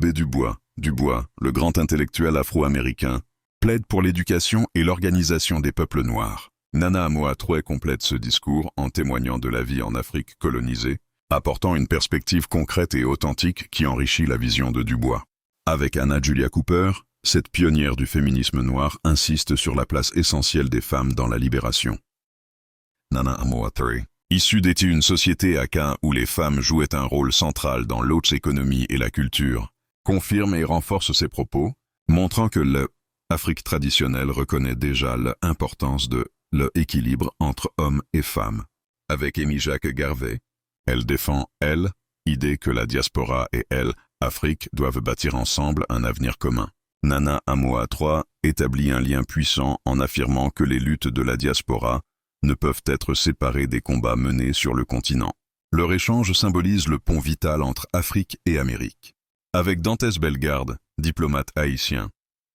B. Dubois, le grand intellectuel afro-américain, plaide pour l'éducation et l'organisation des peuples noirs. Nana Amoattroe complète ce discours en témoignant de la vie en Afrique colonisée, apportant une perspective concrète et authentique qui enrichit la vision de Dubois. Avec Anna Julia Cooper, cette pionnière du féminisme noir insiste sur la place essentielle des femmes dans la libération. Nana Amoattroe, issue d'une société aka où les femmes jouaient un rôle central dans l'haute économie et la culture, confirme et renforce ses propos, montrant que l'Afrique traditionnelle reconnaît déjà l'importance de l'équilibre entre hommes et femmes. Avec Amy Jacques Garvey, elle défend, l'idée que la diaspora et Afrique doivent bâtir ensemble un avenir commun. Nana Amoattroe établit un lien puissant en affirmant que les luttes de la diaspora ne peuvent être séparées des combats menés sur le continent. Leur échange symbolise le pont vital entre Afrique et Amérique. Avec Dantès Bellegarde, diplomate haïtien,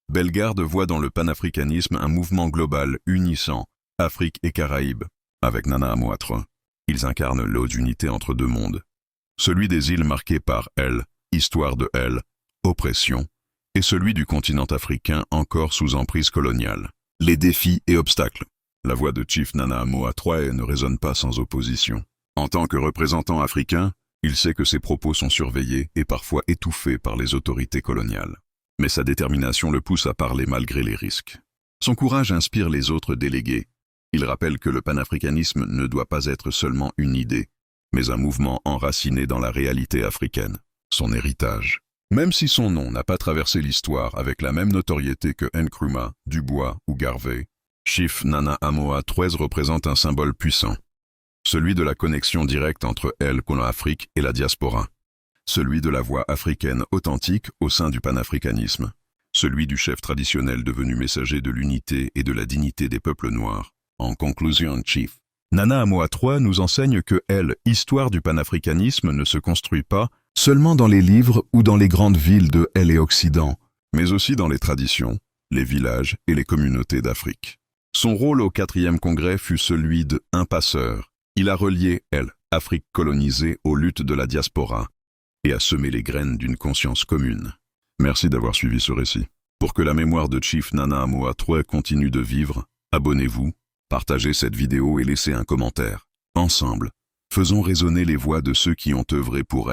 Bellegarde voit dans le panafricanisme un mouvement global unissant Afrique et Caraïbes. Avec Nana Amoattroe, ils incarnent l'ode d'unité entre deux mondes. Celui des îles marquées par histoire de oppression, et celui du continent africain encore sous emprise coloniale. Les défis et obstacles. La voix de Chief Nana Amoattroe ne résonne pas sans opposition. En tant que représentant africain, il sait que ses propos sont surveillés et parfois étouffés par les autorités coloniales. Mais sa détermination le pousse à parler malgré les risques. Son courage inspire les autres délégués. Il rappelle que le panafricanisme ne doit pas être seulement une idée, mais un mouvement enraciné dans la réalité africaine. Son héritage. Même si son nom n'a pas traversé l'histoire avec la même notoriété que Nkrumah, Dubois ou Garvey, Chief Nana Amoattroe représente un symbole puissant. Celui de la connexion directe entre l'Afrique et la diaspora. Celui de la voix africaine authentique au sein du panafricanisme. Celui du chef traditionnel devenu messager de l'unité et de la dignité des peuples noirs. En conclusion, Chief Nana Amoattroe nous enseigne que l'histoire du panafricanisme ne se construit pas seulement dans les livres ou dans les grandes villes de et Occident, mais aussi dans les traditions, les villages et les communautés d'Afrique. Son rôle au 4e congrès fut celui d'un passeur. Il a relié, Afrique colonisée aux luttes de la diaspora et a semé les graines d'une conscience commune. Merci d'avoir suivi ce récit. Pour que la mémoire de Chief Nana Amoattroe continue de vivre, abonnez-vous, partagez cette vidéo et laissez un commentaire. Ensemble, faisons résonner les voix de ceux qui ont œuvré pour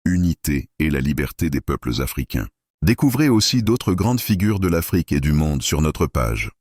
unité et la liberté des peuples africains. Découvrez aussi d'autres grandes figures de l'Afrique et du monde sur notre page.